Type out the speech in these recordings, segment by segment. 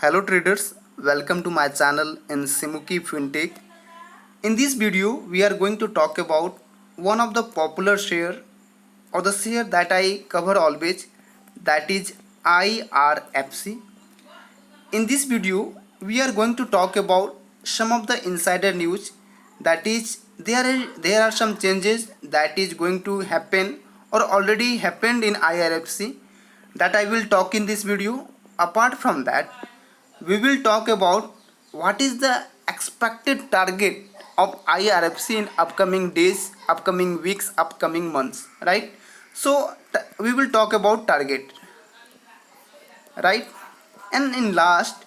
Hello traders, welcome to my channel in Simuki Fintech. In this video, we are going to talk about one of the popular share or the share that I cover always, that is IRFC. In this video, we are going to talk about some of the insider news, that is there are some changes that is going to happen or already happened in IRFC that I will talk in this video. Apart from that, we will talk about what is the expected target of IRFC in upcoming days, upcoming weeks, upcoming months, right? So we will talk about target, right? And in last,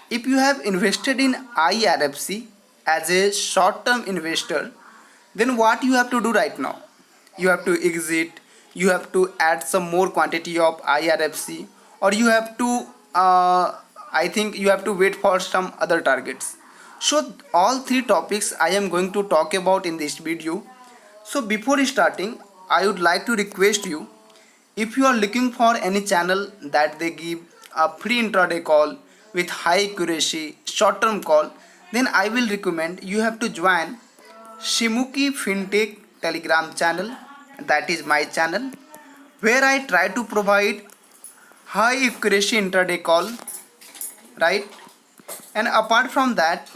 if you have invested in IRFC as a short term investor, then what you have to do right now? You have to exit, you have to add some more quantity of IRFC, or you have to I think you have to wait for some other targets. So all three topics I am going to talk about in this video. So before starting, I would like to request you, if you are looking for any channel that they give a free intraday call with high accuracy short term call, then I will recommend you have to join Shimuki Fintech Telegram channel. That is my channel where I try to provide high accuracy intraday call, right? And apart from that,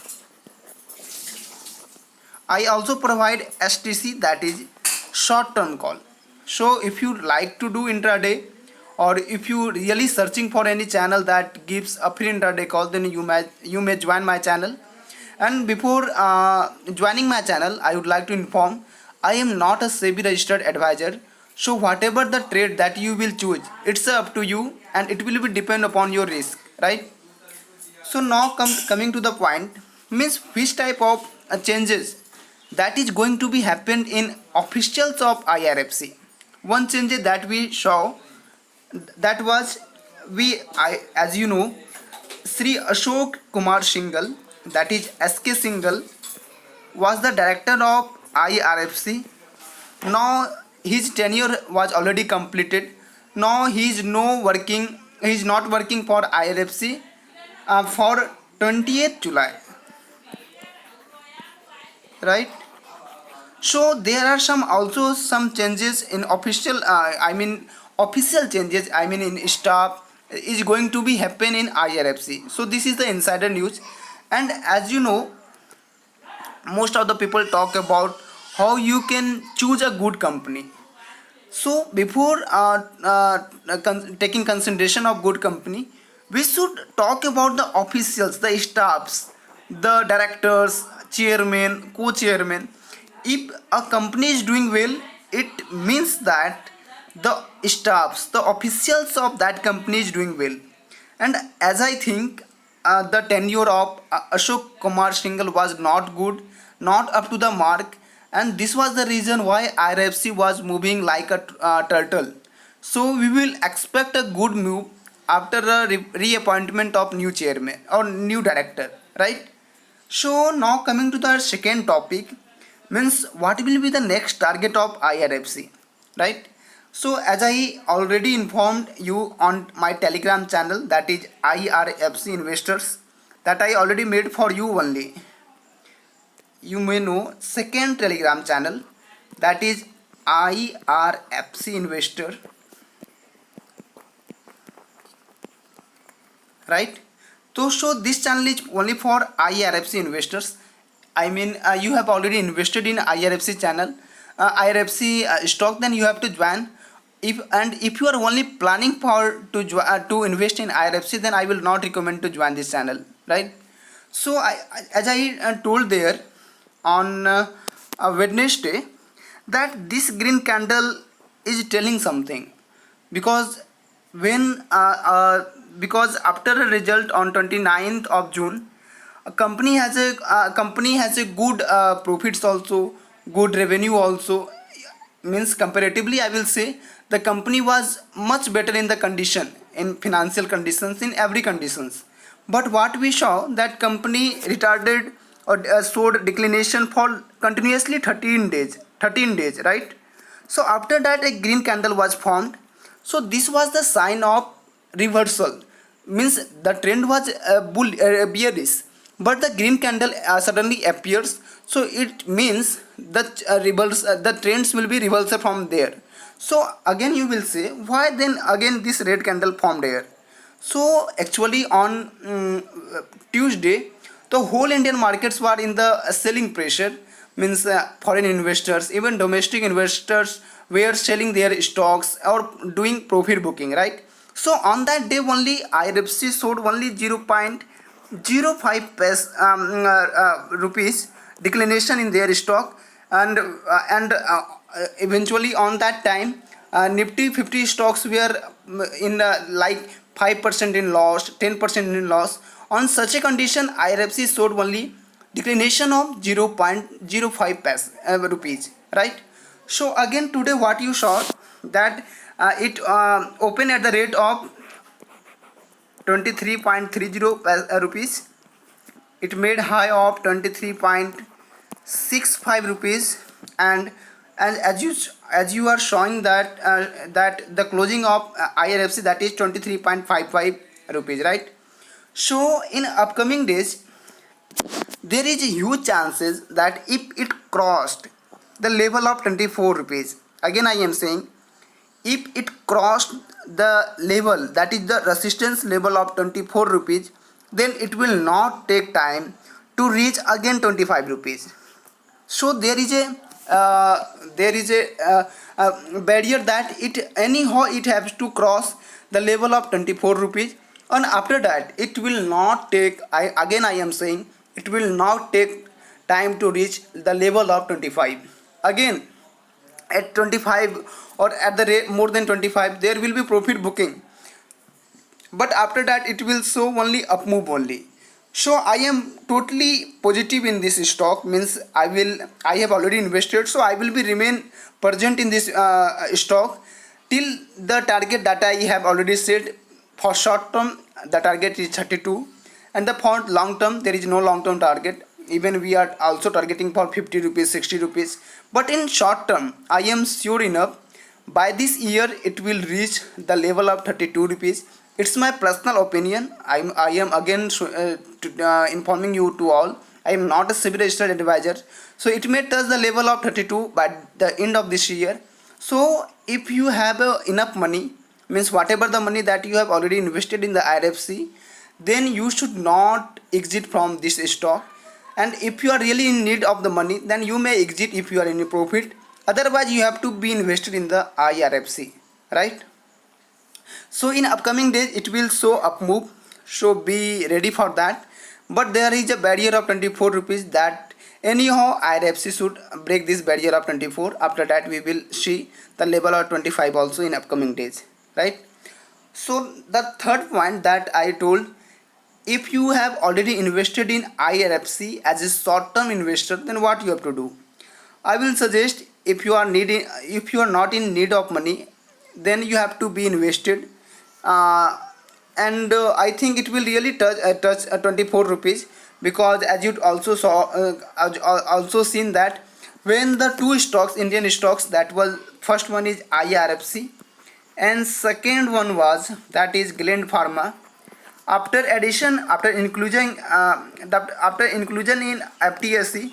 I also provide STC, that is short term call. So if you like to do intraday, or if you really searching for any channel that gives a free intraday call, then you may join my channel. And before joining my channel, I would like to inform, I am not a SEBI registered advisor. So whatever the trade that you will choose, it's up to you and it will be depend upon your risk, right? So now coming to the point, means which type of changes that is going to be happened in officials of IRFC. One change that we saw, that was as you know, Sri Ashok Kumar Singhal, that is SK Singhal, was the director of IRFC. Now his tenure was already completed. Now he is not working for IRFC for 20th July, right? So there are some changes in official changes, in staff is going to be happen in IRFC. So this is the insider news. And as you know, most of the people talk about how you can choose a good company. So before taking consideration of good company, we should talk about the officials, the staffs, the directors, chairman, co-chairman. If a company is doing well, it means that the staffs, the officials of that company is doing well. And as I think, the tenure of Ashok Kumar Singhal was not good, not up to the mark, and this was the reason why IRFC was moving like a turtle. So we will expect a good move after a reappointment of new chairman or new director, right? So now coming to the second topic, means what will be the next target of IRFC, right? So as I already informed you on my Telegram channel, that is IRFC Investors, that I already made for you only. You may know second Telegram channel, that is IRFC Investor, right? So this channel is only for IRFC investors. You have already invested in IRFC channel, IRFC stock, then you have to join. If you are only planning for to invest in IRFC, then I will not recommend to join this channel, right? So as I told there on Wednesday, that this green candle is telling something, because when because after a result on 29th of June, a company has a good profits also, good revenue also. Means comparatively, I will say the company was much better in the condition, in financial conditions, in every conditions. But what we saw, that company retarded or showed declination for continuously 13 days, right? So after that a green candle was formed. So this was the sign of reversal. means the trend was bearish, but the green candle suddenly appears, so it means that the trends will be reversal from there. So again you will say, why then again this red candle formed here? So actually on Tuesday, the whole Indian markets were in the selling pressure, means foreign investors, even domestic investors were selling their stocks or doing profit booking, right? So on that day only IRFC showed only 0.05 rupees declination in their stock, and eventually on that time Nifty 50 stocks were in like 5% in loss, 10% in loss. On such a condition, IRFC showed only declination of 0.05 rupees, right? So again today what you saw, that it opened at the rate of 23.30 rupees. It made high of 23.65 rupees, and as you are showing that that the closing of IRFC, that is 23.55 rupees, right? So in upcoming days there is a huge chances that if it crossed the level of 24 rupees, again I am saying, if it crossed the level, that is the resistance level of 24 rupees, then it will not take time to reach again 25 rupees. So there is a barrier that it anyhow it has to cross the level of 24 rupees, and after that it will not take, I am saying, it will not take time to reach the level of 25 again. At 25 or at the rate more than 25 there will be profit booking, but after that it will show only up move only. So I am totally positive in this stock, means I have already invested, so I will be remain present in this stock till the target that I have already set. For short term the target is 32, and the for long term there is no long term target, even we are also targeting for 50 rupees, 60 rupees. But in short term I am sure enough by this year it will reach the level of 32 rupees. It's my personal opinion. I am again informing you to all, I am not a civil registered advisor, so it may touch the level of 32 by the end of this year. So if you have enough money, means whatever the money that you have already invested in the IRFC, then you should not exit from this stock. And if you are really in need of the money, then you may exit if you are in a profit. Otherwise you have to be invested in the IRFC, right? So in upcoming days it will show up move, so be ready for that. But there is a barrier of 24 rupees, that anyhow IRFC should break this barrier of 24. After that we will see the level of 25 also in upcoming days, right? So the third point that I told, if you have already invested in IRFC as a short term investor, then what you have to do? I will suggest, if you are not in need of money, then you have to be invested, uh, and I think it will really touch 24 rupees, because as you also saw, also seen that when the two stocks, Indian stocks, that was first one is IRFC and second one was that is Gland Pharma. After inclusion in FTSE,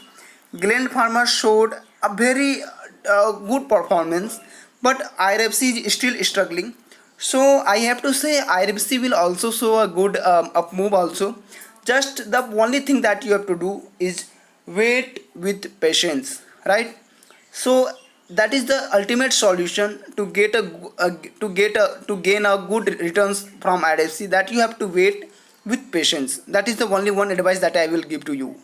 Gland Pharma showed a very good performance, but IRFC is still struggling. So I have to say IRFC will also show a good up move also. Just the only thing that you have to do is wait with patience, right? So that is the ultimate solution to get to gain a good returns from IRFC, that you have to wait with patience. That is the only one advice that I will give to you.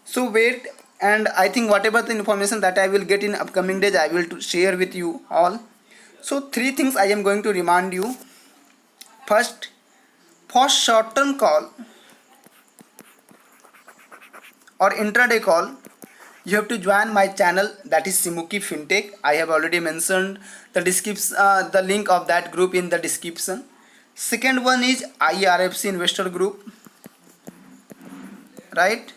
So wait, and I think whatever the information that I will get in upcoming days I will to share with you all. So three things I am going to remind you. First, for short term call or intraday call, you have to join my channel, that is Simuki Fintech. I have already mentioned the link of that group in the description. Second one is IRFC investor group, right?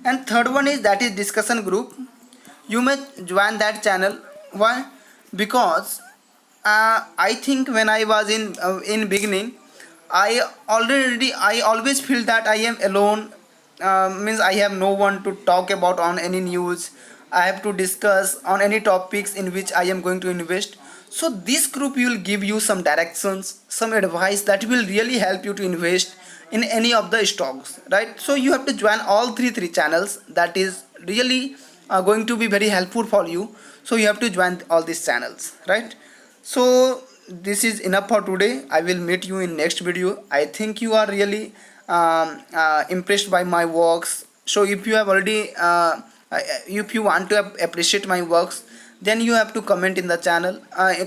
And third one is that is discussion group. You may join that channel. Why? Because I think when I was in beginning, I always feel that I am alone, means I have no one to talk about on any news. I have to discuss on any topics in which I am going to invest. So this group will give you some directions, some advice that will really help you to invest in any of the stocks, right? So you have to join all three channels. That is really going to be very helpful for you. So you have to join all these channels, right? So this is enough for today. I will meet you in next video. I think you are really impressed by my works. So if you have already if you want to appreciate my works, then you have to comment in the channel,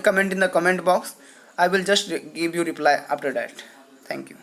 comment in the comment box. I will just give you reply after that. Thank you.